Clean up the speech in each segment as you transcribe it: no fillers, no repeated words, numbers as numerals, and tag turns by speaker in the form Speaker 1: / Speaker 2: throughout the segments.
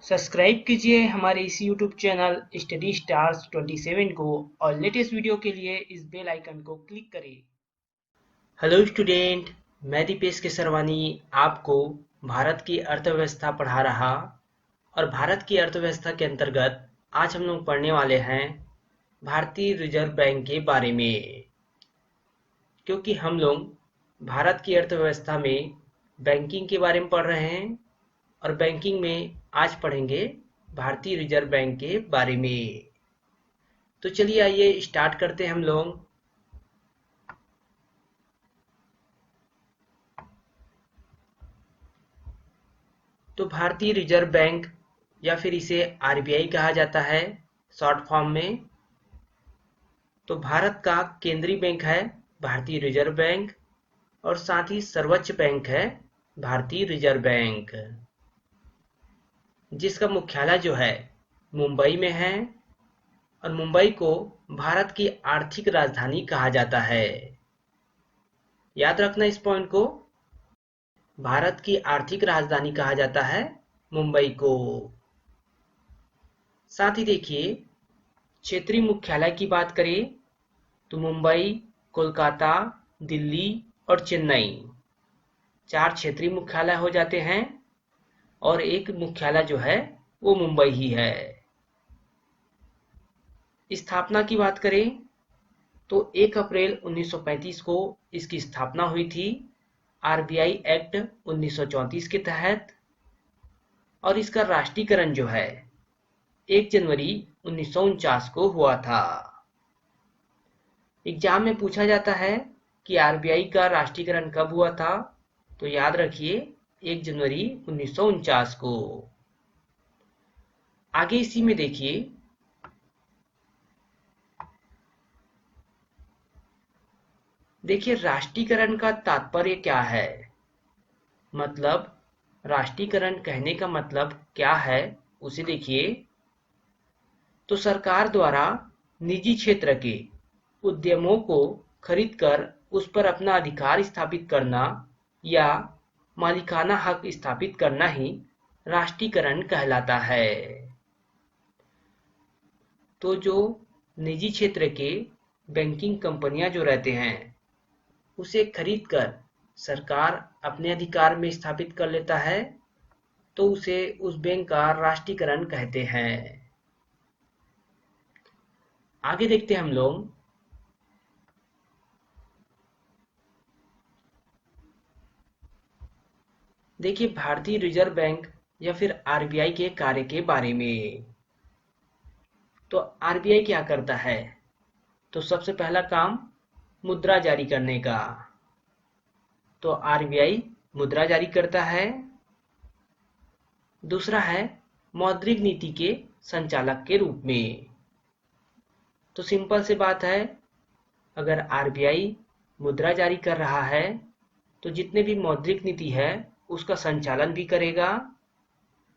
Speaker 1: Subscribe कीजिए हमारे इस यूट्यूब चैनल स्टडी स्टार्स 27 को और लेटेस्ट वीडियो के लिए इस बेल आइकन को क्लिक करें। हेलो स्टूडेंट, मैं दीपेश केसरवानी आपको भारत की अर्थव्यवस्था पढ़ा रहा और भारत की अर्थव्यवस्था के अंतर्गत आज हम लोग पढ़ने वाले हैं भारतीय रिजर्व बैंक के बारे में। क्योंकि हम लोग भारत की अर्थव्यवस्था में बैंकिंग के बारे में पढ़ रहे हैं और बैंकिंग में आज पढ़ेंगे भारतीय रिजर्व बैंक के बारे में। तो चलिए आइए स्टार्ट करते हैं हम लोग। तो भारतीय रिजर्व बैंक या फिर इसे आरबीआई कहा जाता है शॉर्ट फॉर्म में। तो भारत का केंद्रीय बैंक है भारतीय रिजर्व बैंक और साथ ही सर्वोच्च बैंक है भारतीय रिजर्व बैंक, जिसका मुख्यालय जो है मुंबई में है और मुंबई को भारत की आर्थिक राजधानी कहा जाता है। याद रखना इस पॉइंट को, भारत की आर्थिक राजधानी कहा जाता है मुंबई को। साथ ही देखिए, क्षेत्रीय मुख्यालय की बात करें तो मुंबई, कोलकाता, दिल्ली और चेन्नई 4 क्षेत्रीय मुख्यालय हो जाते हैं और एक मुख्यालय जो है वो मुंबई ही है। स्थापना की बात करें तो 1 अप्रैल 1935 को इसकी स्थापना हुई थी आरबीआई एक्ट 1934 के तहत और इसका राष्ट्रीयकरण जो है 1 जनवरी 1949 को हुआ था। एग्जाम में पूछा जाता है कि आरबीआई का राष्ट्रीयकरण कब हुआ था, तो याद रखिए 1 जनवरी 1949 को। आगे इसी में देखिए, राष्ट्रीयकरण का तात्पर्य क्या है, मतलब राष्ट्रीयकरण कहने का मतलब क्या है उसे देखिए। तो सरकार द्वारा निजी क्षेत्र के उद्यमों को खरीदकर उस पर अपना अधिकार स्थापित करना या मालिकाना हक स्थापित करना ही राष्ट्रीयकरण कहलाता है। तो जो निजी क्षेत्र के बैंकिंग कंपनियां जो रहते हैं उसे खरीदकर सरकार अपने अधिकार में स्थापित कर लेता है, तो उसे उस बैंक का राष्ट्रीयकरण कहते हैं। आगे देखते हैं हम लोग। देखिए भारतीय रिजर्व बैंक या फिर आरबीआई के कार्य के बारे में। तो आरबीआई क्या करता है, तो सबसे पहला काम मुद्रा जारी करने का। तो आरबीआई मुद्रा जारी करता है। दूसरा है मौद्रिक नीति के संचालक के रूप में। तो सिंपल सी बात है, अगर आरबीआई मुद्रा जारी कर रहा है तो जितने भी मौद्रिक नीति है उसका संचालन भी करेगा,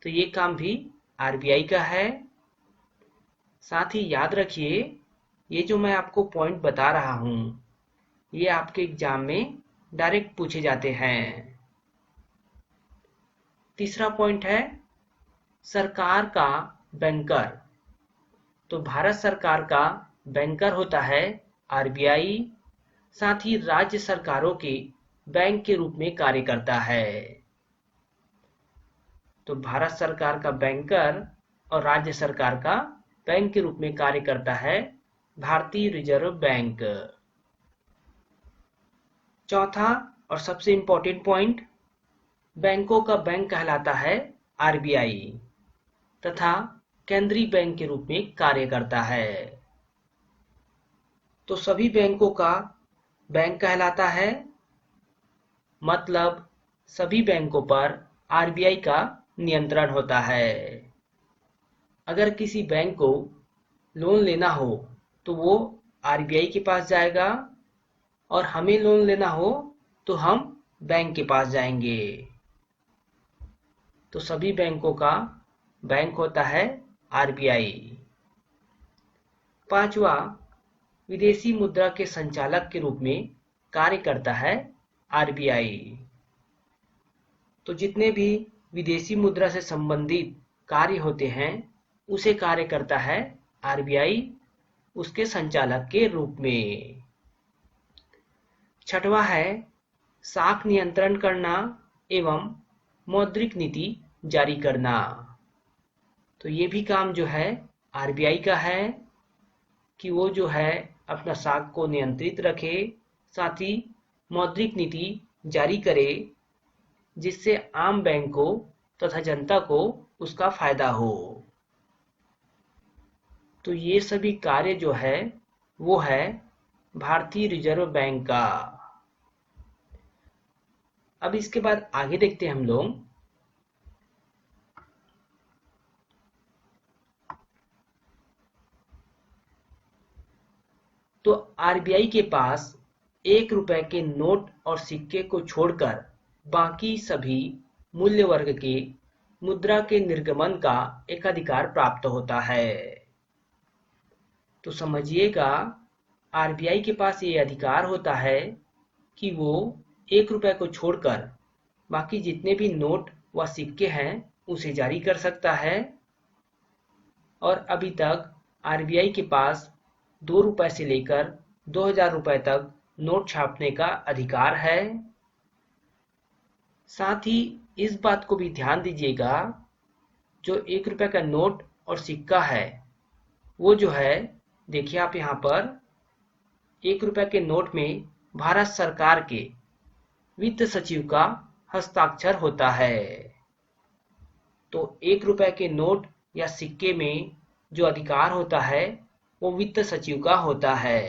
Speaker 1: तो ये काम भी आरबीआई का है। साथ ही याद रखिए, ये जो मैं आपको पॉइंट बता रहा हूं ये आपके एग्जाम में डायरेक्ट पूछे जाते हैं। तीसरा पॉइंट है सरकार का बैंकर। तो भारत सरकार का बैंकर होता है आरबीआई, साथ ही राज्य सरकारों के बैंक के रूप में कार्य करता है। तो भारत सरकार का बैंकर और राज्य सरकार का बैंक के रूप में कार्य करता है भारतीय रिजर्व बैंक। चौथा और सबसे इंपॉर्टेंट पॉइंट, बैंकों का बैंक कहलाता है आरबीआई तथा केंद्रीय बैंक के रूप में कार्य करता है। तो सभी बैंकों का बैंक कहलाता है, मतलब सभी बैंकों पर आरबीआई का नियंत्रण होता है। अगर किसी बैंक को लोन लेना हो तो वो आरबीआई के पास जाएगा और हमें लोन लेना हो तो हम बैंक के पास जाएंगे। तो सभी बैंकों का बैंक होता है आरबीआई। पांचवा, विदेशी मुद्रा के संचालक के रूप में कार्य करता है आरबीआई। तो जितने भी विदेशी मुद्रा से संबंधित कार्य होते हैं उसे कार्य करता है आरबीआई उसके संचालक के रूप में। छठवां है साख नियंत्रण करना एवं मौद्रिक नीति जारी करना। तो ये भी काम जो है आरबीआई का है कि वो जो है अपना साख को नियंत्रित रखे, साथ ही मौद्रिक नीति जारी करे जिससे आम बैंकों तथा जनता को उसका फायदा हो। तो ये सभी कार्य जो है वो है भारतीय रिजर्व बैंक का। अब इसके बाद आगे देखते हैं हम लोग। तो आरबीआई के पास 1 रुपए के नोट और सिक्के को छोड़कर बाकी सभी मूल्य वर्ग के मुद्रा के निर्गमन का एक अधिकार प्राप्त होता है। तो समझिएगा आरबीआई के पास ये अधिकार होता है कि वो 1 रुपए को छोड़कर बाकी जितने भी नोट व सिक्के हैं उसे जारी कर सकता है। और अभी तक आरबीआई के पास 2 रुपए से लेकर 2000 रुपए तक नोट छापने का अधिकार है। साथ ही इस बात को भी ध्यान दीजिएगा जो 1 रुपए का नोट और सिक्का है वो जो है देखिए आप यहाँ पर 1 रुपए के नोट में भारत सरकार के वित्त सचिव का हस्ताक्षर होता है। तो 1 रुपए के नोट या सिक्के में जो अधिकार होता है वो वित्त सचिव का होता है।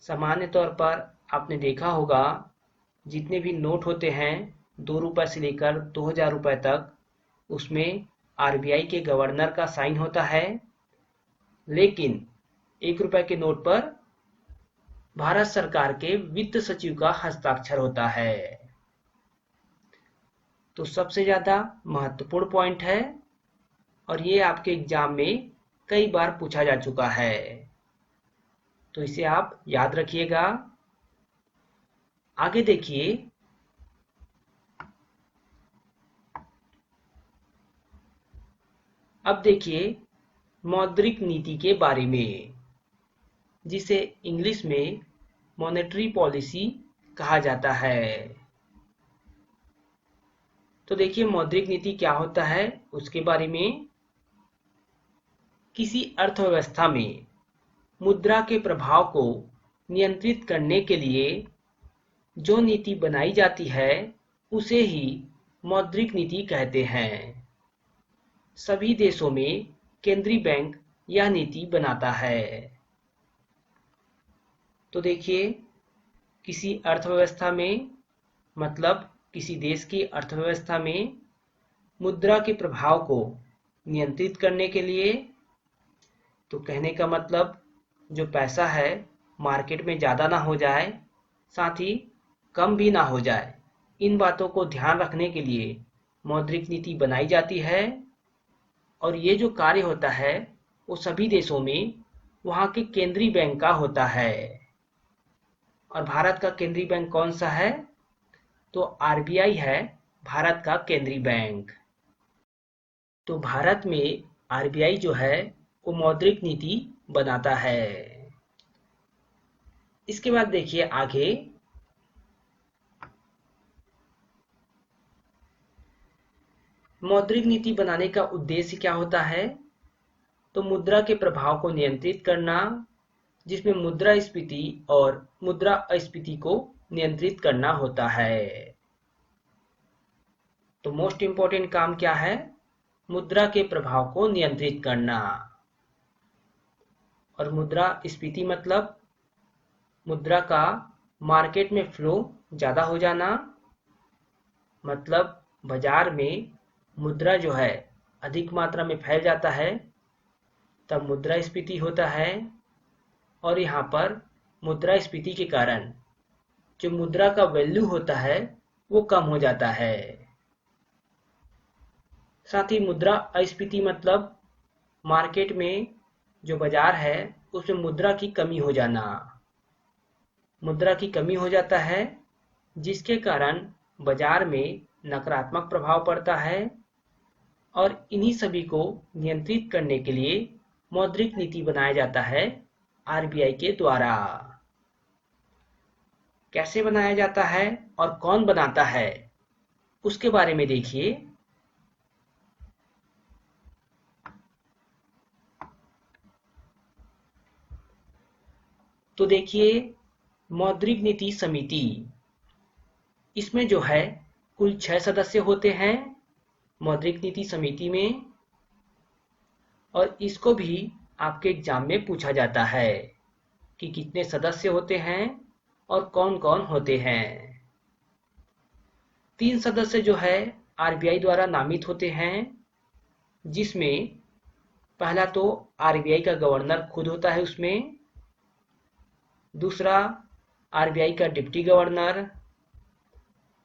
Speaker 1: सामान्य तौर पर आपने देखा होगा जितने भी नोट होते हैं 2 रुपए से लेकर 2000 रुपए तक उसमें आरबीआई के गवर्नर का साइन होता है, लेकिन 1 रुपए के नोट पर भारत सरकार के वित्त सचिव का हस्ताक्षर होता है। तो सबसे ज्यादा महत्वपूर्ण पॉइंट है और ये आपके एग्जाम में कई बार पूछा जा चुका है, तो इसे आप याद रखिएगा। आगे देखिए, अब देखिए मौद्रिक नीति के बारे में, जिसे इंग्लिश में मॉनेटरी पॉलिसी कहा जाता है। तो देखिए मौद्रिक नीति क्या होता है उसके बारे में। किसी अर्थव्यवस्था में मुद्रा के प्रभाव को नियंत्रित करने के लिए जो नीति बनाई जाती है उसे ही मौद्रिक नीति कहते हैं। सभी देशों में केंद्रीय बैंक यह नीति बनाता है। तो देखिए किसी अर्थव्यवस्था में मतलब किसी देश की अर्थव्यवस्था में मुद्रा के प्रभाव को नियंत्रित करने के लिए, तो कहने का मतलब जो पैसा है मार्केट में ज़्यादा ना हो जाए साथ ही कम भी ना हो जाए, इन बातों को ध्यान रखने के लिए मौद्रिक नीति बनाई जाती है। और ये जो कार्य होता है वो सभी देशों में वहाँ के केंद्रीय बैंक का होता है। और भारत का केंद्रीय बैंक कौन सा है? तो आरबीआई है भारत का केंद्रीय बैंक। तो भारत में आरबीआई जो है वो मौद्रिक नीति बनाता है। इसके बाद देखिए आगे, मौद्रिक नीति बनाने का उद्देश्य क्या होता है? तो मुद्रा के प्रभाव को नियंत्रित करना, जिसमें मुद्रास्फीति और मुद्रास्फीति को नियंत्रित करना होता है। तो मोस्ट इम्पोर्टेंट काम क्या है? मुद्रा के प्रभाव को नियंत्रित करना। और मुद्रास्फीति मतलब मुद्रा का मार्केट में फ्लो ज़्यादा हो जाना, मतलब बाजार में मुद्रा जो है अधिक मात्रा में फैल जाता है तब मुद्रास्फीति होता है। और यहाँ पर मुद्रास्फीति के कारण जो मुद्रा का वैल्यू होता है वो कम हो जाता है। साथ ही मुद्रास्फीति मतलब मार्केट में जो बाजार है उसमें मुद्रा की कमी हो जाना, मुद्रा की कमी हो जाता है जिसके कारण बाजार में नकारात्मक प्रभाव पड़ता है और इन्हीं सभी को नियंत्रित करने के लिए मौद्रिक नीति बनाया जाता है आरबीआई के द्वारा। कैसे बनाया जाता है और कौन बनाता है उसके बारे में देखिए। तो देखिए, मौद्रिक नीति समिति, इसमें जो है कुल 6 सदस्य होते हैं मौद्रिक नीति समिति में, और इसको भी आपके एग्जाम में पूछा जाता है कि कितने सदस्य होते हैं और कौन कौन होते हैं। 3 सदस्य जो है आरबीआई द्वारा नामित होते हैं, जिसमें पहला तो आरबीआई का गवर्नर खुद होता है उसमें, दूसरा आरबीआई का डिप्टी गवर्नर,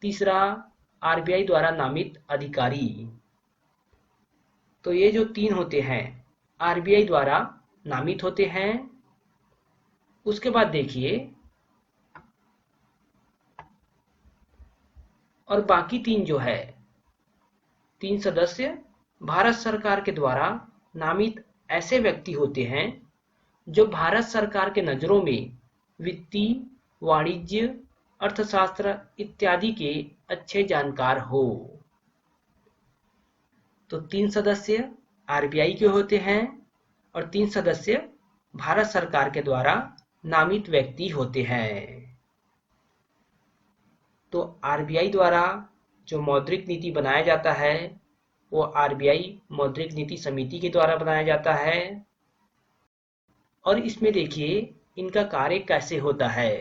Speaker 1: तीसरा आरबीआई द्वारा नामित अधिकारी। तो ये जो 3 होते हैं आरबीआई द्वारा नामित होते हैं। उसके बाद देखिए, और बाकी 3 जो है 3 सदस्य भारत सरकार के द्वारा नामित ऐसे व्यक्ति होते हैं जो भारत सरकार के नजरों में वित्तीय, वाणिज्य, अर्थशास्त्र इत्यादि के अच्छे जानकार हो। तो 3 सदस्य आरबीआई के होते हैं और 3 सदस्य भारत सरकार के द्वारा नामित व्यक्ति होते हैं। तो आरबीआई द्वारा जो मौद्रिक नीति बनाया जाता है वो आरबीआई मौद्रिक नीति समिति के द्वारा बनाया जाता है। और इसमें देखिए इनका कार्य कैसे होता है।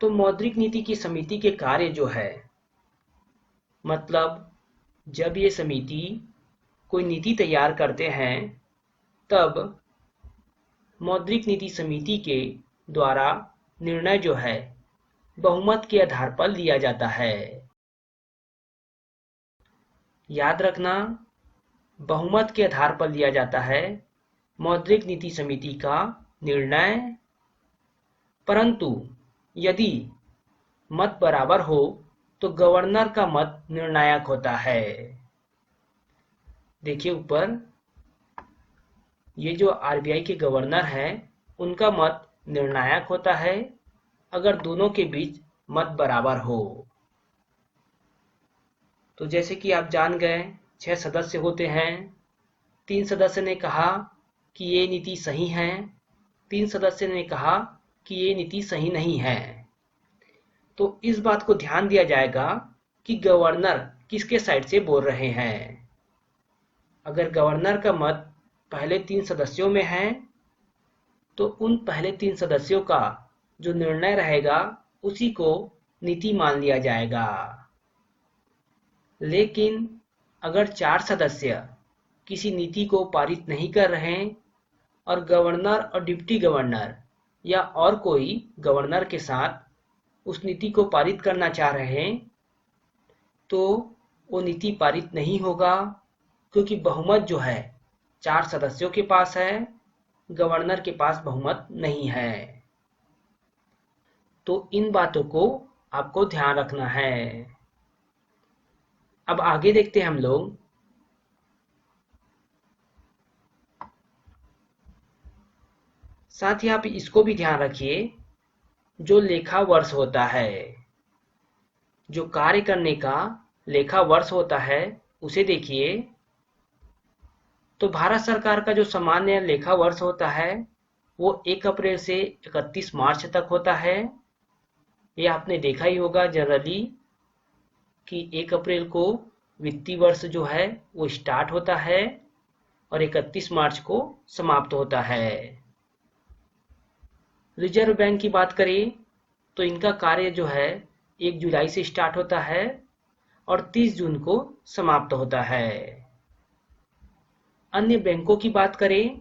Speaker 1: तो मौद्रिक नीति की समिति के कार्य जो है, मतलब जब ये समिति कोई नीति तैयार करते हैं तब मौद्रिक नीति समिति के द्वारा निर्णय जो है बहुमत के आधार पर लिया जाता है। याद रखना, बहुमत के आधार पर लिया जाता है मौद्रिक नीति समिति का निर्णय। परंतु यदि मत बराबर हो तो गवर्नर का मत निर्णायक होता है। देखिए ऊपर, ये जो आरबीआई के गवर्नर हैं उनका मत निर्णायक होता है अगर दोनों के बीच मत बराबर हो। तो जैसे कि आप जान गए 6 सदस्य होते हैं। 3 सदस्य ने कहा कि ये नीति सही है, 3 सदस्य ने कहा कि ये नीति सही नहीं है। तो इस बात को ध्यान दिया जाएगा कि गवर्नर किसके साइड से बोल रहे हैं। अगर गवर्नर का मत पहले 3 सदस्यों में है तो उन पहले 3 सदस्यों का जो निर्णय रहेगा उसी को नीति मान लिया जाएगा। लेकिन अगर 4 सदस्य किसी नीति को पारित नहीं कर रहे और गवर्नर और डिप्टी गवर्नर या और कोई गवर्नर के साथ उस नीति को पारित करना चाह रहे हैं तो वो नीति पारित नहीं होगा, क्योंकि बहुमत जो है 4 सदस्यों के पास है, गवर्नर के पास बहुमत नहीं है। तो इन बातों को आपको ध्यान रखना है। अब आगे देखते हैं हम लोग। साथ ही आप इसको भी ध्यान रखिए, जो लेखा वर्ष होता है, जो कार्य करने का लेखा वर्ष होता है उसे देखिए। तो भारत सरकार का जो सामान्य लेखा वर्ष होता है वो 1 अप्रैल से 31 मार्च तक होता है। ये आपने देखा ही होगा जनरली कि 1 अप्रैल को वित्तीय वर्ष जो है वो स्टार्ट होता है और 31 मार्च को समाप्त होता है। रिजर्व बैंक की बात करें तो इनका कार्य जो है 1 जुलाई से स्टार्ट होता है और 30 जून को समाप्त होता है। अन्य बैंकों की बात करें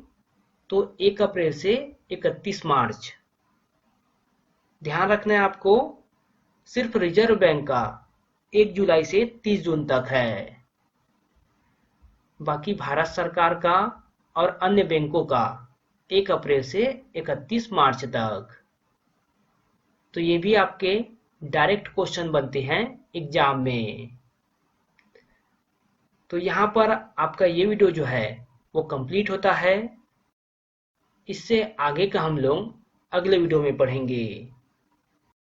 Speaker 1: तो 1 अप्रैल से 31 मार्च। ध्यान रखना है आपको, सिर्फ रिजर्व बैंक का 1 जुलाई से 30 जून तक है। बाकी भारत सरकार का और अन्य बैंकों का 1 अप्रैल से 31 मार्च तक। तो ये भी आपके डायरेक्ट क्वेश्चन बनते हैं एग्जाम में। तो यहाँ पर आपका ये वीडियो जो है वो कंप्लीट होता है। इससे आगे का हम लोग अगले वीडियो में पढ़ेंगे।